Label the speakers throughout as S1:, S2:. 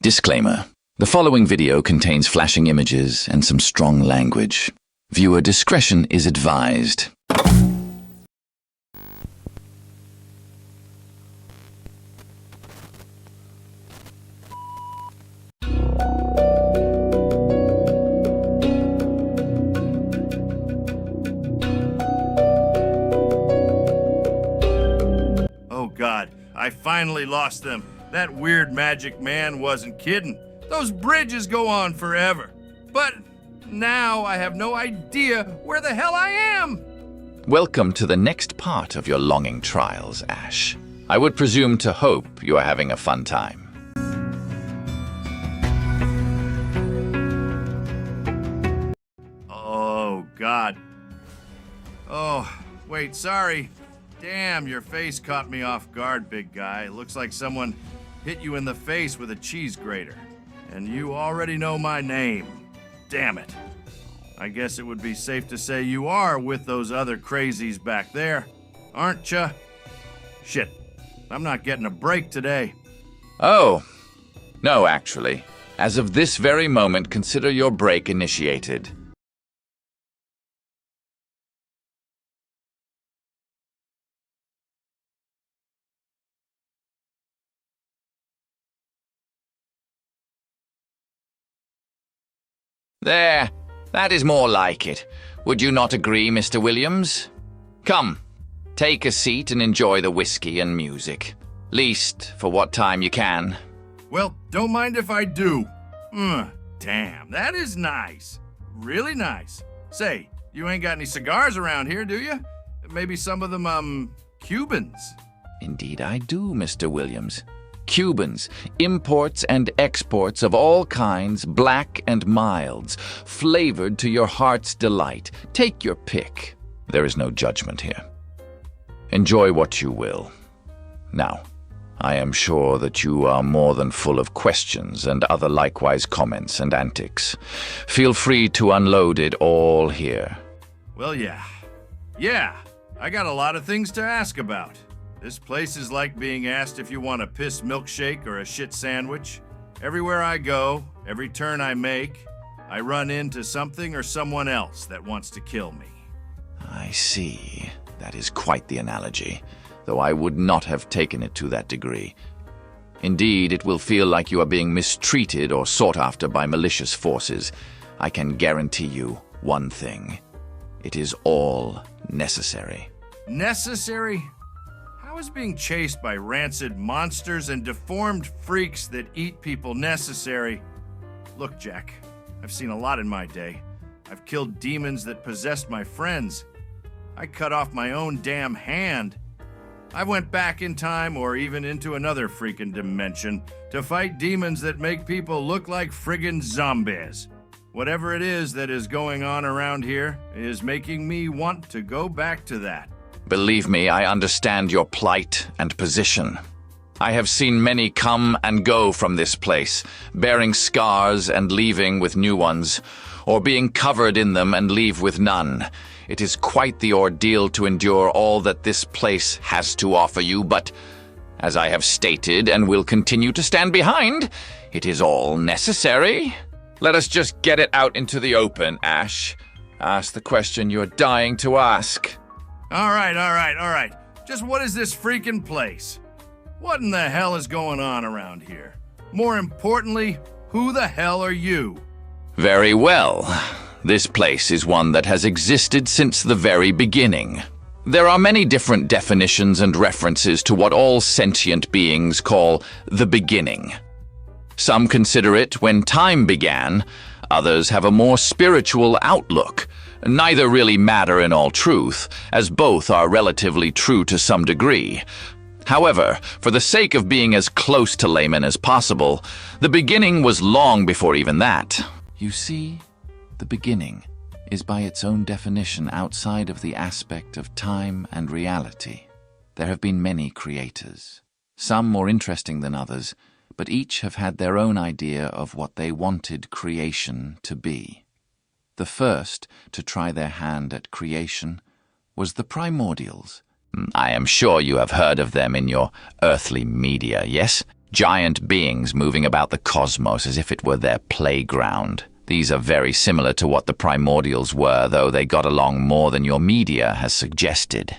S1: Disclaimer. The following video contains flashing images and some strong language. Viewer discretion is advised.
S2: Oh God, I finally lost them. That weird magic man wasn't kidding. Those bridges go on forever. But now I have no idea where the hell I am.
S1: Welcome to the next part of your longing trials, Ash. I would presume to hope you are having a fun time.
S2: Oh God. Oh, wait, sorry. Damn, your face caught me off guard, big guy. Looks like someone hit you in the face with a cheese grater. And you already know my name. Damn it. I guess it would be safe to say you are with those other crazies back there, aren't ya? Shit, I'm not getting a break today.
S1: Oh, no, actually. As of this very moment, consider your break initiated. There, that is more like it. Would you not agree, Mr. Williams? Come, take a seat and enjoy the whiskey and music. Least for what time you can.
S2: Well, don't mind if I do. Damn, that is nice. Really nice. Say, you ain't got any cigars around here, do you? Maybe some of them, Cubans?
S1: Indeed I do, Mr. Williams. Cubans, imports and exports of all kinds, black and milds, flavored to your heart's delight. Take your pick. There is no judgment here. Enjoy what you will. Now, I am sure that you are more than full of questions and other likewise comments and antics. Feel free to unload it all here.
S2: Well, yeah. Yeah, I got a lot of things to ask about. This place is like being asked if you want a piss milkshake or a shit sandwich. Everywhere I go, every turn I make, I run into something or someone else that wants to kill me.
S1: I see. That is quite the analogy, though I would not have taken it to that degree. Indeed, it will feel like you are being mistreated or sought after by malicious forces. I can guarantee you one thing. It is all necessary.
S2: Necessary? How is being chased by rancid monsters and deformed freaks that eat people necessary? Look, Jack, I've seen a lot in my day. I've killed demons that possessed my friends. I cut off my own damn hand. I went back in time or even into another freaking dimension to fight demons that make people look like friggin' zombies. Whatever it is that is going on around here is making me want to go back to that.
S1: Believe me, I understand your plight and position. I have seen many come and go from this place, bearing scars and leaving with new ones, or being covered in them and leave with none. It is quite the ordeal to endure all that this place has to offer you, but, as I have stated and will continue to stand behind, it is all necessary. Let us just get it out into the open, Ash. Ask the question you're dying to ask.
S2: All right. Just what is this freaking place? What in the hell is going on around here? More importantly, who the hell are you?
S1: Very well. This place is one that has existed since the very beginning. There are many different definitions and references to what all sentient beings call the beginning. Some consider it when time began, others have a more spiritual outlook. Neither really matter in all truth, as both are relatively true to some degree. However, for the sake of being as close to laymen as possible, the beginning was long before even that. You see, the beginning is by its own definition outside of the aspect of time and reality. There have been many creators, some more interesting than others, but each have had their own idea of what they wanted creation to be. The first to try their hand at creation was the primordials. I am sure you have heard of them in your earthly media, yes? Giant beings moving about the cosmos as if it were their playground. These are very similar to what the primordials were, though they got along more than your media has suggested.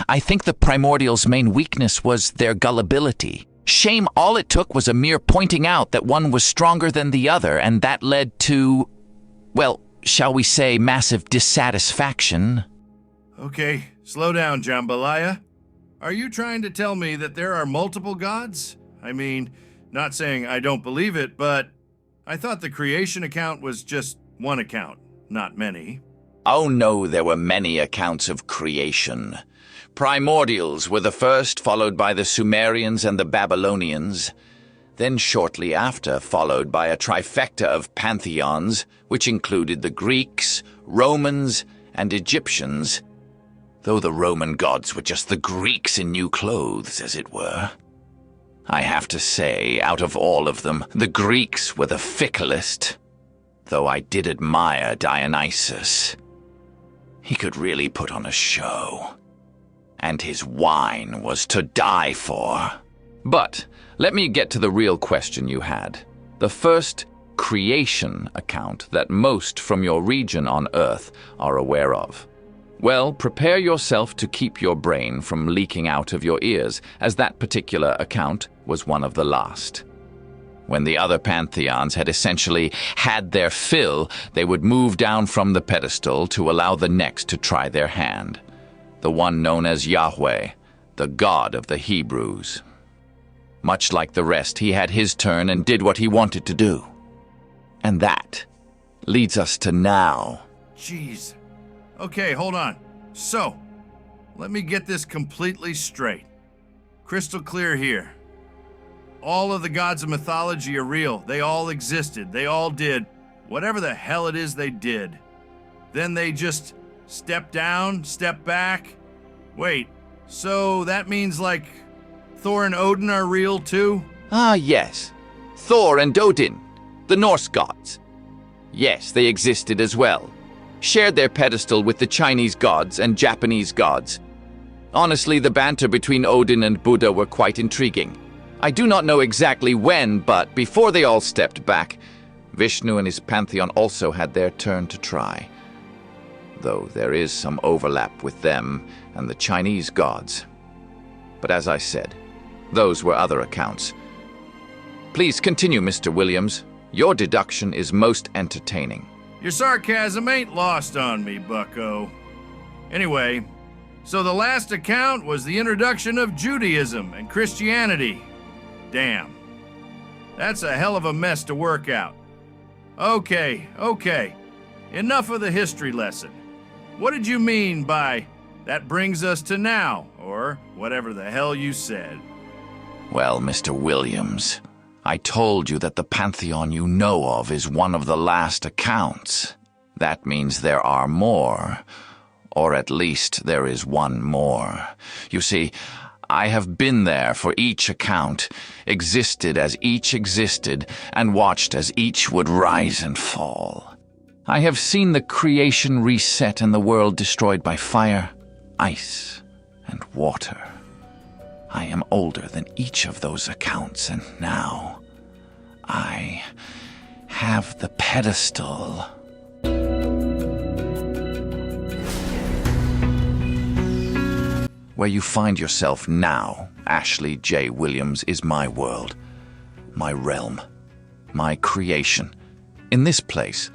S1: I think the primordials' main weakness was their gullibility. Shame all it took was a mere pointing out that one was stronger than the other, and that led to, well, shall we say massive dissatisfaction.
S2: Okay, slow down, Jambalaya. Are you trying to tell me that there are multiple gods? I mean, not saying I don't believe it, but I thought the creation account was just one account, not many.
S1: Oh no, there were many accounts of creation. Primordials were the first, followed by the Sumerians and the Babylonians. Then shortly after, followed by a trifecta of pantheons, which included the Greeks, Romans, and Egyptians, though the Roman gods were just the Greeks in new clothes, as it were. I have to say, out of all of them, the Greeks were the ficklest, though I did admire Dionysus. He could really put on a show, and his wine was to die for. But let me get to the real question you had. The first creation account that most from your region on Earth are aware of. Well, prepare yourself to keep your brain from leaking out of your ears, as that particular account was one of the last. When the other pantheons had essentially had their fill, they would move down from the pedestal to allow the next to try their hand. The one known as Yahweh, the God of the Hebrews. Much like the rest, he had his turn and did what he wanted to do. And that leads us to now.
S2: Jeez. Okay, hold on. So, let me get this completely straight. Crystal clear here. All of the gods of mythology are real. They all existed. They all did whatever the hell it is they did. Then they just step down, step back. Wait, so that means like Thor and Odin are real too?
S1: Ah, yes. Thor and Odin, the Norse gods. Yes, they existed as well. Shared their pedestal with the Chinese gods and Japanese gods. Honestly, the banter between Odin and Buddha were quite intriguing. I do not know exactly when, but before they all stepped back, Vishnu and his pantheon also had their turn to try. Though there is some overlap with them and the Chinese gods. But as I said, those were other accounts. Please continue, Mr. Williams. Your deduction is most entertaining.
S2: Your sarcasm ain't lost on me, bucko. Anyway, so the last account was the introduction of Judaism and Christianity. Damn. That's a hell of a mess to work out. Okay. Enough of the history lesson. What did you mean by that brings us to now, or whatever the hell you said?
S1: Well, Mr. Williams, I told you that the pantheon you know of is one of the last accounts. That means there are more. Or at least there is one more. You see, I have been there for each account, existed as each existed, and watched as each would rise and fall. I have seen the creation reset and the world destroyed by fire, ice, and water. I am older than each of those accounts, and now I have the pedestal. Where you find yourself now, Ashley J. Williams, is my world, my realm, my creation. In this place,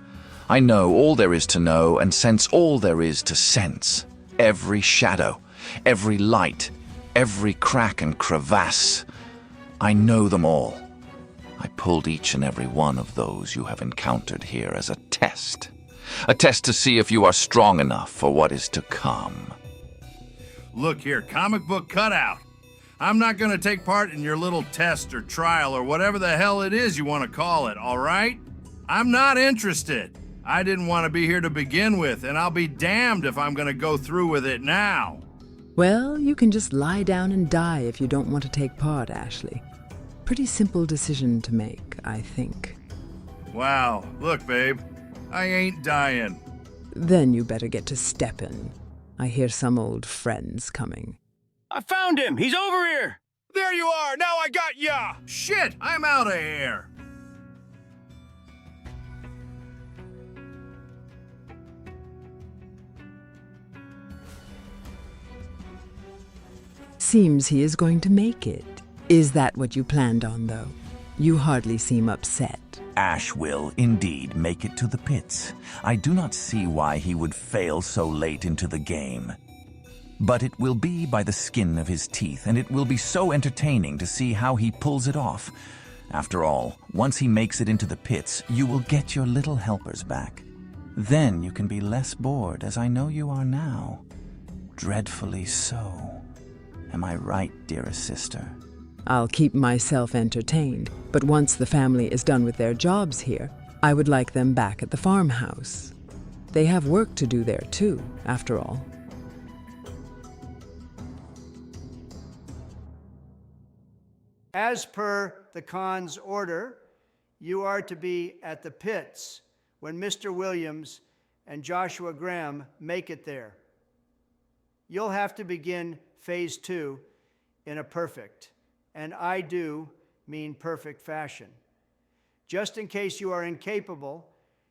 S1: I know all there is to know and sense all there is to sense. Every shadow, every light, every crack and crevasse. I know them all. I pulled each and every one of those you have encountered here as a test to see if you are strong enough for what is to come.
S2: Look here, comic book cutout. I'm not gonna take part in your little test or trial or whatever the hell it is you want to call it, all right? I'm not interested. I didn't want to be here to begin with, and I'll be damned if I'm gonna go through with it now.
S3: Well, you can just lie down and die if you don't want to take part, Ashley. Pretty simple decision to make, I think.
S2: Wow, look, babe, I ain't dying.
S3: Then you better get to steppin'. I hear some old friend's coming.
S4: I found him! He's over here! There you are! Now I got ya!
S2: Shit, I'm out of here.
S3: Seems he is going to make it. Is that what you planned on, though? You hardly seem upset.
S5: Ash will indeed make it to the pits. I do not see why he would fail so late into the game. But it will be by the skin of his teeth, and it will be so entertaining to see how he pulls it off. After all, once he makes it into the pits, you will get your little helpers back. Then you can be less bored, as I know you are now. Dreadfully so. Am I right, dearest sister?
S3: I'll keep myself entertained, but once the family is done with their jobs here, I would like them back at the farmhouse. They have work to do there too, after all.
S6: As per the Khan's order, you are to be at the pits when Mr. Williams and Joshua Graham make it there. You'll have to begin Phase 2 in a perfect, and I do mean perfect fashion. Just in case you are incapable,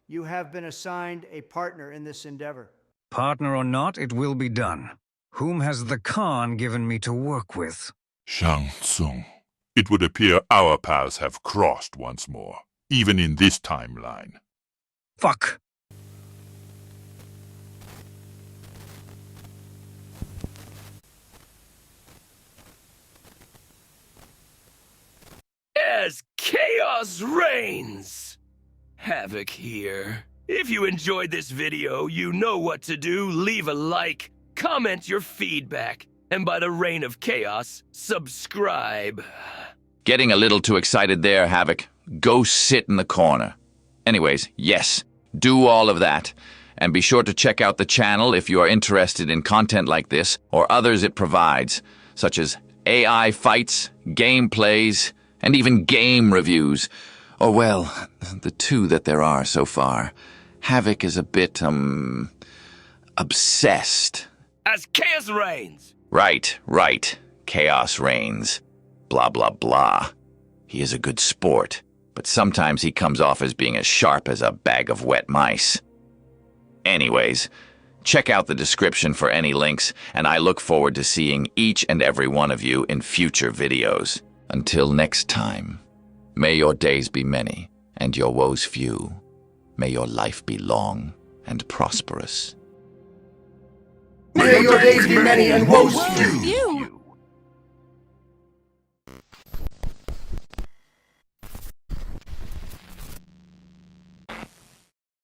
S6: you have been assigned a partner in this endeavor.
S7: Partner or not, it will be done. Whom has the Khan given me to work with?
S8: Shang Tsung. It would appear our paths have crossed once more, even in this timeline.
S7: Fuck!
S4: As chaos reigns! Havoc here. If you enjoyed this video, you know what to do. Leave a like, comment your feedback, and by the reign of chaos, subscribe.
S1: Getting a little too excited there, Havoc. Go sit in the corner. Anyways, yes, do all of that. And be sure to check out the channel if you are interested in content like this or others it provides, such as AI fights, gameplays, and even game reviews. Or, well, the two that there are so far. Havoc is a bit, obsessed.
S4: As chaos reigns!
S1: Right. Chaos reigns. Blah, blah, blah. He is a good sport, but sometimes he comes off as being as sharp as a bag of wet mice. Anyways, check out the description for any links, and I look forward to seeing each and every one of you in future videos. Until next time, may your days be many and your woes few. May your life be long and prosperous.
S9: May your days be many and woes few.